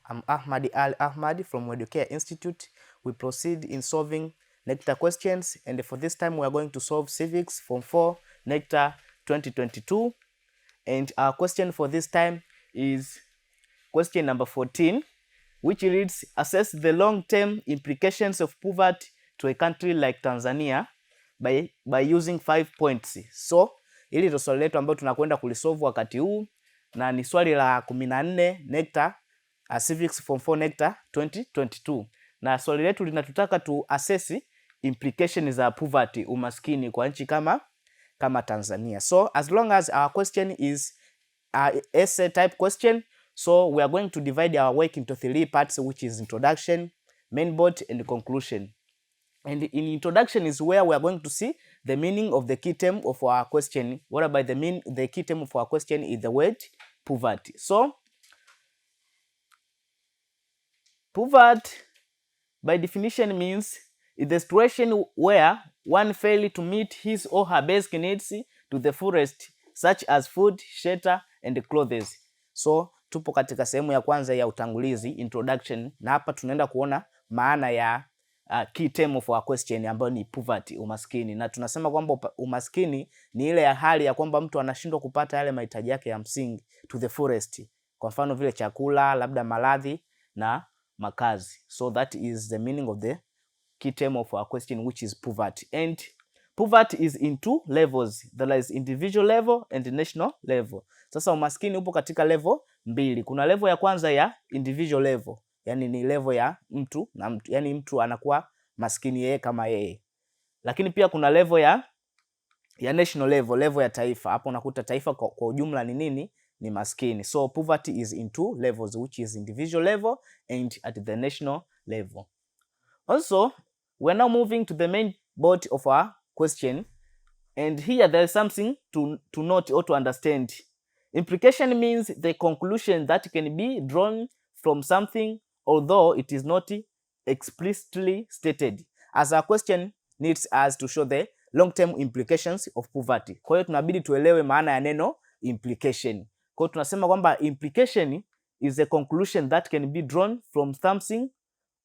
I'm Ahmadi Ali Ahmadi from Educare Institute. We proceed in solving Necta questions, and for this time we are going to solve Civics Form 4 Necta 2022. And our question for this time is question number 14, which reads, assess the long-term implications of poverty to a country like Tanzania by using 5 points. So hili ndio swali letu ambalo tunakwenda kulisolve wakati huu, na ni swali la 14 Necta Civics Form 4 Necta 2022, na swali letu linatutaka tu assess implication za poverty, umaskini kwa nchi kama Tanzania. So as long as our question is essay type question, so we are going to divide our work into 3 parts, which is introduction, main body, and conclusion. And in introduction is where we are going to see the meaning of the key term of our question, whereby the key term of our question is the word poverty. So poverty by definition means is the situation where one fails to meet his or her basic needs to the fullest, such as food, shelter, and clothes. So tupo katika sehemu ya kwanza ya utangulizi, introduction, na hapa tunaenda kuona maana ya key term of our question ambayo ni poverty, umaskini. Na tunasema kwamba umaskini ni ile ya hali ya kwamba mtu anashindwa kupata yale mahitaji yake ya msingi to the fullest, kwa mfano vile chakula, labda maradhi na makazi. So that is the meaning of the key term of our question, which is poverty. And poverty is in 2 levels. There is individual level and national level. Sasa umaskini upo katika level 2. Kuna level ya kwanza ya individual level, yani ni level ya mtu na mtu, yani mtu anakuwa maskini yeye kama yeye. Lakini pia kuna level ya national level, level ya taifa. Hapo unakuta taifa kwa ujumla ni nini? Ni maskini. So poverty is in 2 levels, which is individual level and at the national level. Also, we're now moving to the main body of our question, and here there is something to note or to understand. Implication means the conclusion that can be drawn from something, although it is not explicitly stated. As our question needs us to show the long-term implications of poverty. Kwa hiyo tunabidi tuelewe maana ya neno implication. Kwa hiyo tunasema kwamba implication is a conclusion that can be drawn from something,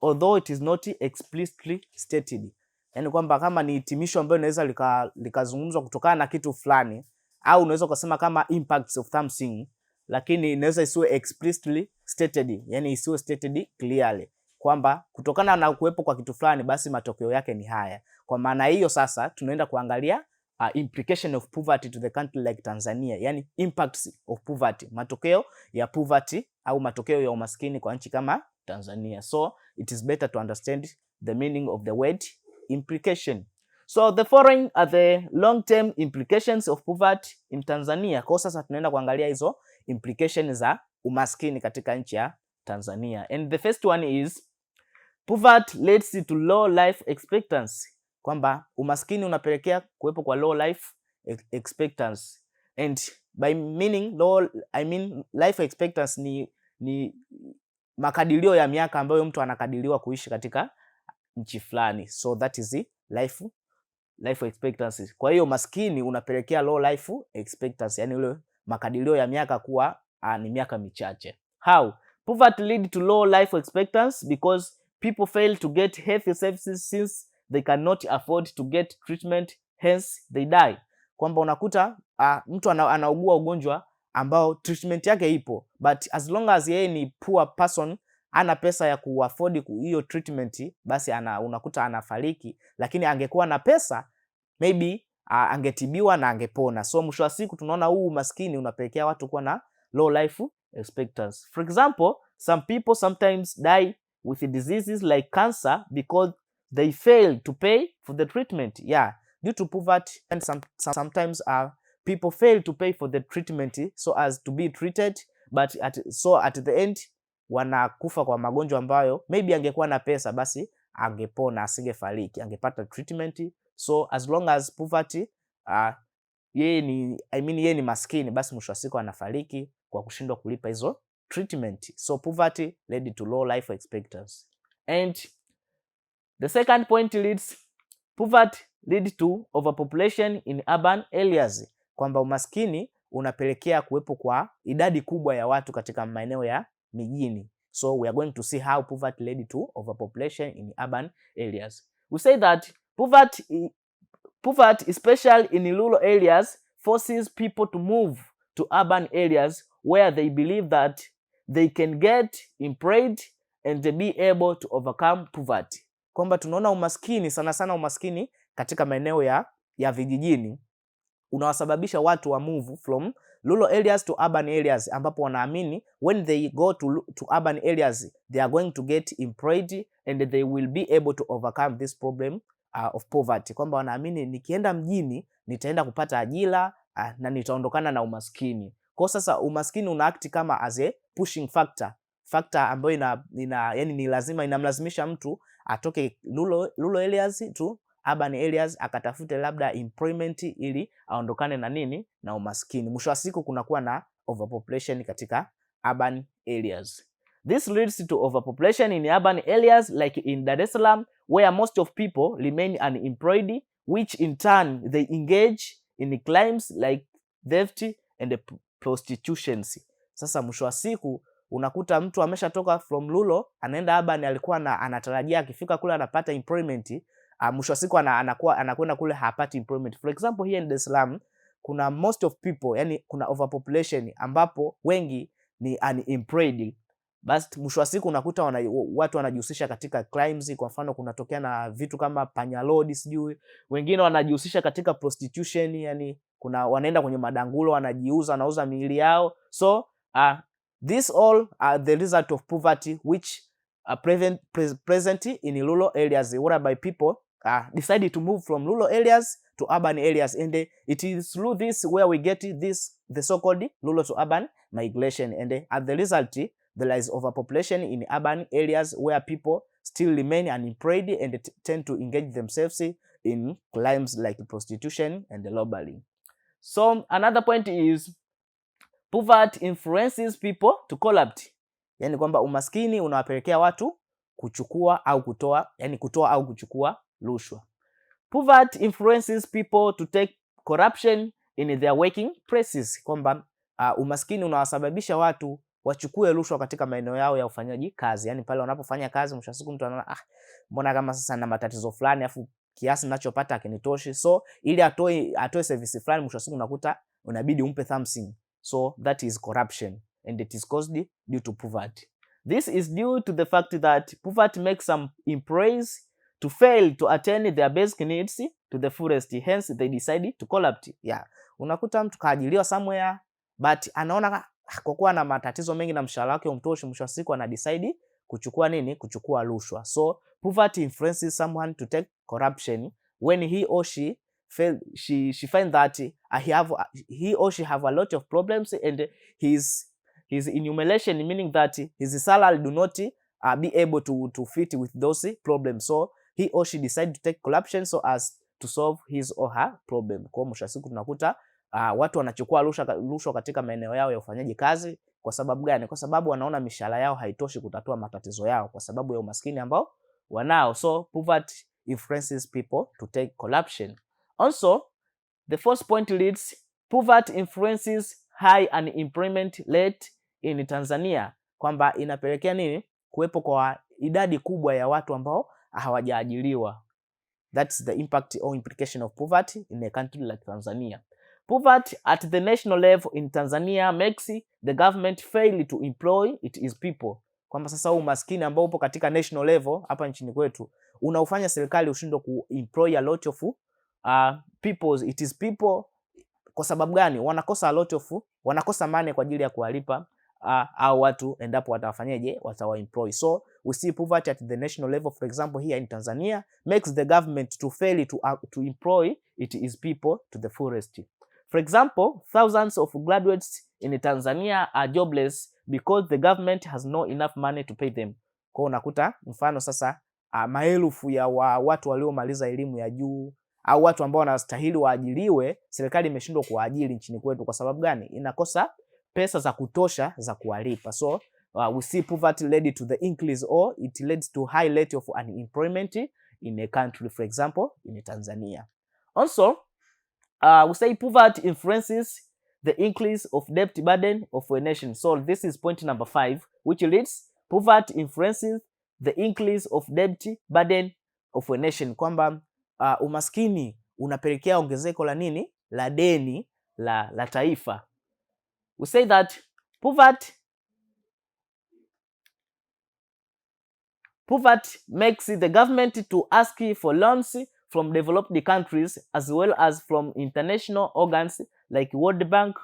although it is not explicitly stated. Yani kwamba kama ni hitimisho ambayo inaweza likazungumzwa kutokana na kitu fulani, au unaweza kusema kama impacts of something, lakini inaweza isiwe explicitly stated, yani isiwe stated clearly kwamba kutokana na kuwepo kwa kitu fulani basi matokeo yake ni haya. Kwa maana hiyo sasa tunaenda kuangalia implication of poverty to the country like Tanzania, yani impacts of poverty, matokeo ya poverty au matokeo ya umaskini kwa nchi kama Tanzania. So it is better to understand the meaning of the word implication. So the following are the long-term implications of poverty in Tanzania. Kwa sasa tunaenda kuangalia hizo implications za umaskini katika nchi ya Tanzania. And the first one is poverty leads to low life expectancy. Kwamba umaskini unapelekea kuwepo kwa low life expectancy. And by meaning low, I mean life expectancy ni makadirio ya miaka ambayo mtu anakadiriwa kuishi katika nchi fulani. So that is the life expectancy. Kwa hiyo maskini unapelekea low life expectancy, yani ule makadirio ya miaka kuwa ni miaka michache. How? Poverty lead to low life expectancy because people fail to get health services since they cannot afford to get treatment, hence they die. Kwamba unakuta mtu anaugua ugonjwa ambao treatment yake ipo, but as long as yeye ni poor person, ana pesa ya kuafford hiyo treatment, basi unakuta anafariki. Lakini angekuwa na pesa, maybe angetibiwa na angepona. So mwisho wa siku tunaona huu umaskini unapelekea watu kuwa na low life expectancy. For example, some people sometimes die with diseases like cancer because they fail to pay for the treatment. Yeah, due to poverty, and sometimes people fail to pay for the treatment so as to be treated, but at the end wanakufa kwa magonjwa ambayo maybe angekuwa na pesa basi angepona, asingefariki, angepata treatment. So as long as poverty yeye ni maskini, basi mwisho wa siku anafariki kwa kushindwa kulipa hizo treatment. So poverty led to low life expectancy. And the second point leads poverty lead to overpopulation in urban areas. Kwamba umaskini unapelekea kuwepo kwa idadi kubwa ya watu katika maeneo ya mijini. So we are going to see how poverty led to overpopulation in urban areas. We say that poverty, especially in rural areas, forces people to move to urban areas where they believe that they can get employed and be able to overcome poverty. Kwamba tunaona umaskini sana sana, umaskini katika maeneo ya vijijini unawasababisha watu wa move from rural areas to urban areas, ambapo wanaamini when they go to urban areas they are going to get employed and they will be able to overcome this problem of poverty. Kwamba wanaamini nikienda mjini nitaenda kupata ajira na nitaondokana na umaskini. Kwa sasa umaskini una act kama as a pushing factor ambayo yani ni lazima inamlazimisha mtu atoke rural areas to urban areas akatafute labda employment ili aondokane na nini, na umaskini. Mwisho wa siku kunakuwa na overpopulation katika urban areas. This leads to overpopulation in urban areas like in Dar es Salaam, where most of people remain unemployed, which in turn they engage in crimes like theft and prostitution. Sasa mwisho wa siku unakuta mtu ameshatoka from rural anaenda urban, alikuwa anatarajia akifika kule anapata employment, mwisho wa siku anakwenda kule hapati employment. For example, here in Dar es Salaam kuna most of people, yani kuna overpopulation ambapo wengi ni unemployed. Basi mwisho wa siku unakuta watu wanajihusisha katika crimes. Kwa mfano kunatokea na vitu kama panyalodi, sijui wengine wanajihusisha katika prostitution, yani wanaenda kwenye madangulo wanajiuza, wanauza miili yao. So these all are the result of poverty which are present in rural areas, whereby people decided to move from rural areas to urban areas, and it is through this where we get the so-called rural to urban migration, and as the result there is overpopulation in urban areas where people still remain unemployed and tend to engage themselves in crimes like prostitution and robbery. So another point is poverty influences people to corrupt. Yani kwamba umaskini unawapelekea watu kuchukua au kutoa, yani kutoa au kuchukua rushwa. Poverty influences people to take corruption in their working places. Kwamba umaskini unawasababisha watu wachukue rushwa katika maeneo yao ya ufanyaji kazi. Yani pale wanapofanya kazi, mwisho wa siku mtu anaona mbona kama sasa na matatizo fulani afu kiasi ninachopata hakinitoshi, so ili atoe service fulani, mwisho wa siku unakuta unabidi umpe something. So that is corruption, and it is caused due to poverty. This is due to the fact that poverty makes some employees to fail to attain their basic needs to the fullest, hence they decide to corrupt. Unakuta mtu kaajiliwa somewhere but anaona kwa kuwa na matatizo mengi na mshahara wake umtoshi, mwisho wa siku ana decide kuchukua nini? Kuchukua rushwa. So poverty influences someone to take corruption when he or she find that he or she have a lot of problems, and his enumeration, meaning that his salary do not be able to fit with those problems. So he or she decide to take corruption so as to solve his or her problem. Kwa mwisho wa siku tunakuta watu wanachukua rushwa katika maeneo yao ya ufanyaji kazi. Kwa sababu gani? Kwa sababu wanaona mishahara yao haitoshi kutatua matatizo yao kwa sababu ya umaskini ambao wanao. So poverty influences people to take corruption. Also, the first point reads, poverty influences high unemployment rate in Tanzania. Kwamba inapelekea nini? Kuwepo kwa idadi kubwa ya watu ambao hawajaajiriwa. That's the impact or implication of poverty in a country like Tanzania. Poverty at the national level in Tanzania makes the government fail to employ its people. Kwamba sasa umaskini ambao upo katika national level hapa nchini kwetu unaufanya serikali ushindwe kuemploy a lot of it is people. Kwa sababu gani? Wanakosa money kwa ajili ya kuwalipa au watu endapo watawafanyaje? Watawaemploy. So we see poverty at the national level, for example here in Tanzania, makes the government to fail to employ its people to the fullest. For example, thousands of graduates in Tanzania are jobless because the government has not enough money to pay them. Kwa unakuta mfano sasa maelfu ya watu waliomaliza elimu ya juu au watu ambao wanastahili waajiriwe, serikali imeshindwa kuwaajiri nchini kwetu. Kwa sababu gani? Inakosa pesa za kutosha za kuwalipa. So we see poverty led to the increase or it leads to high rate of unemployment in a country, for example in Tanzania. Also, we say poverty influences the increase of debt burden of a nation. So this is point number 5, which leads poverty influences the increase of debt burden of a nation, kwamba umaskini unapelekea ongezeko la nini, la deni la taifa. We say that poverty makes the government to ask for loans from developed countries as well as from international organs like World Bank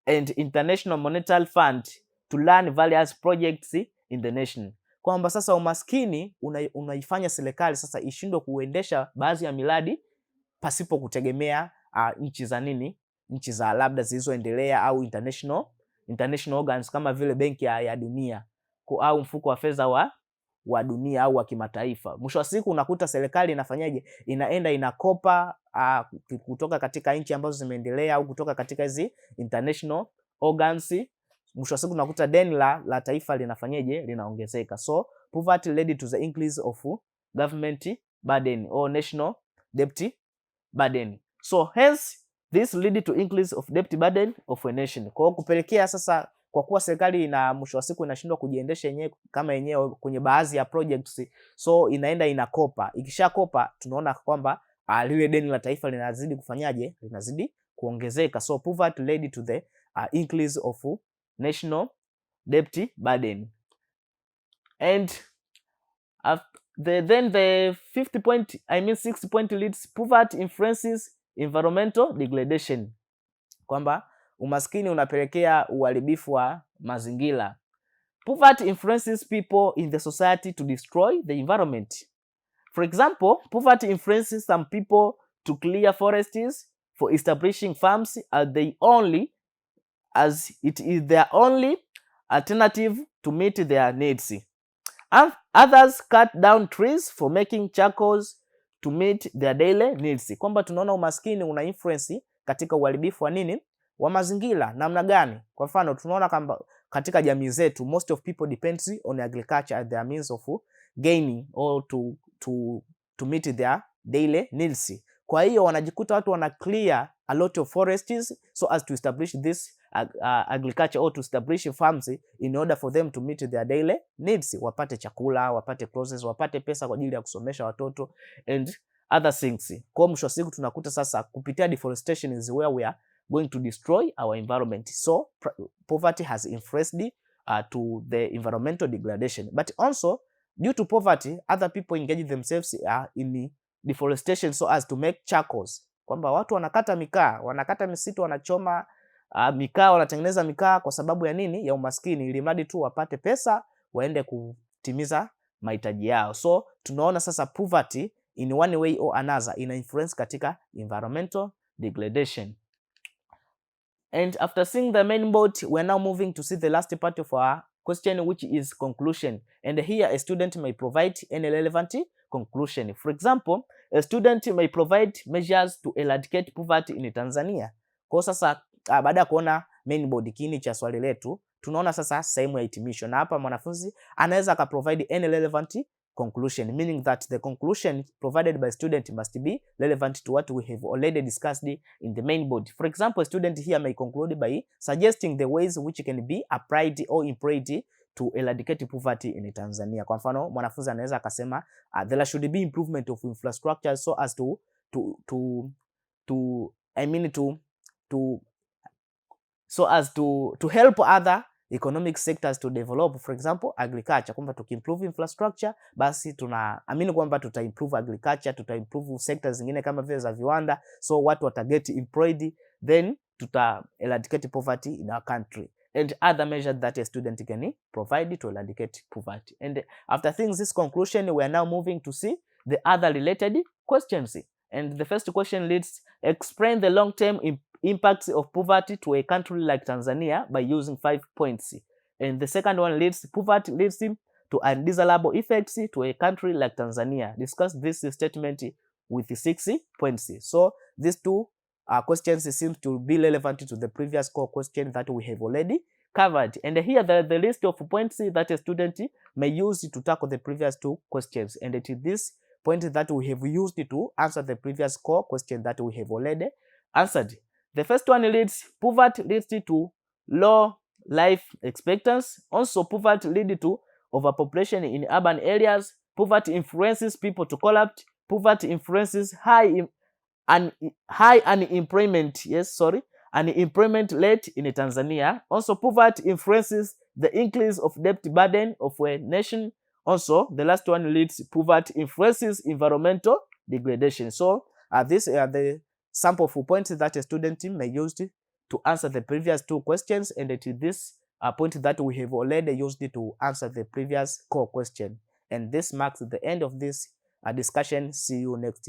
and International Monetary Fund to run various projects in the nation. Kwamba sasa umaskini unaifanya serikali sasa ishindwe kuendesha baadhi ya miradi pasipo kutegemea nchi za nini, nchi za labda zilizoendelea au international organs kama vile benki ya dunia au mfuko wa fedha wa dunia au wa kimataifa. Mwisho wa siku unakuta serikali inafanyaje, inaenda inakopa kutoka katika nchi ambazo zimeendelea au kutoka katika hizi international organs. Mwisho wa siku unakuta deni la taifa linafanyaje, linaongezeka. So poverty led to the increase of government burden or national debt burden. So hence this lead to increase of debt burden of a nation. Kwa kupelekea sasa, kwa kuwa serikali ina mwisho wa siku inashindwa kujiendesha yenyewe kama yenyewe kwenye baadhi ya projects, so inaenda inakopa. Ikishakopa tunaona kwamba lile deni la taifa linazidi kufanyaje, linazidi kuongezeka. So poverty led to the increase of national debt burden. And the fifth point, sixth point leads poverty influences environmental degradation, kwamba umaskini unapelekea uharibifu wa mazingira. Poverty influences people in the society to destroy the environment. For example, poverty influences some people to clear forests for establishing farms as it is their only alternative to meet their needs. Others cut down trees for making charcoals to meet their daily needs. Kwamba tunaona umaskini una influence katika uharibifu wa nini, wa mazingira. Namna gani? Kwa mfano tunaona kwamba katika jamii zetu most of people depends on agriculture as their means of gaining or to meet their daily needs. Kwa hiyo wanajikuta watu wana clear a lot of forests so as to establish this agriculture or to establish farms in order for them to meet their daily needs, wapate chakula, wapate clothes, wapate pesa kwa ajili ya kusomesha watoto and other things. Kwa mwisho wa siku tunakuta sasa kupitia deforestation is where we are going to destroy our environment. So poverty has influenced to the environmental degradation. But also due to poverty, other people engage themselves in deforestation so as to make charcoals. Kwamba watu wanakata mikaa, wanakata misitu, wanachoma mikaa, wanatengeneza mikaa kwa sababu ya nini? Ya umaskini, ili mradi tu wapate pesa waende kutimiza mahitaji yao. So tunaona sasa poverty in one way or another ina influence katika environmental degradation. And after seeing the main board, we are now moving to see the last part of our question, which is conclusion. And here a student may provide any relevant conclusion. For example, a student may provide measures to eradicate poverty in Tanzania. Kwa sasa baada ya kuona main board kiini cha swali letu, tunaona sasa sehemu ya hitimisho, na hapa mwanafunzi anaweza ka provide any relevant conclusion, meaning that the conclusion provided by student must be relevant to what we have already discussed in the main board. For example, a student here may conclude by suggesting the ways which can be applied or employed to eradicate poverty in Tanzania. Kwa mfano, mwanafunzi anaweza akasema there should be improvement of infrastructure so as to help other economic sectors to develop. For example, agriculture, kwamba tukiimprove infrastructure basi tunaamini kwamba tuta-improve agriculture, tuta-improve sectors zingine kama vile za viwanda, so watu wataget employed, then tuta-eradicate poverty in our country, and other measures that a student can provide to eradicate poverty. And after seeing this conclusion, we are now moving to see the other related questions. And the first question reads, explain the long-term impacts of poverty to a country like Tanzania by using 5 points. And the second one leads, poverty leads to undesirable effects to a country like Tanzania. Discuss this statement with 6 points. So these two questions seem to be relevant to the previous core question that we have already covered. And here the list of points that a student may use to tackle the previous two questions. And it is this point that we have used to answer the previous core question that we have already answered. The first one leads, poverty leads to low life expectancy. Also, poverty leads to overpopulation in urban areas. Poverty influences people to corrupt. Poverty influences high unemployment. Unemployment rate in Tanzania. Also, poverty influences the increase of debt burden of a nation. Also, the last one leads poverty influences environmental degradation. So, these are the sample of points that a student team may use to answer the previous two questions, and to this point that we have already used to answer the previous core question. And this marks the end of this discussion. See you next.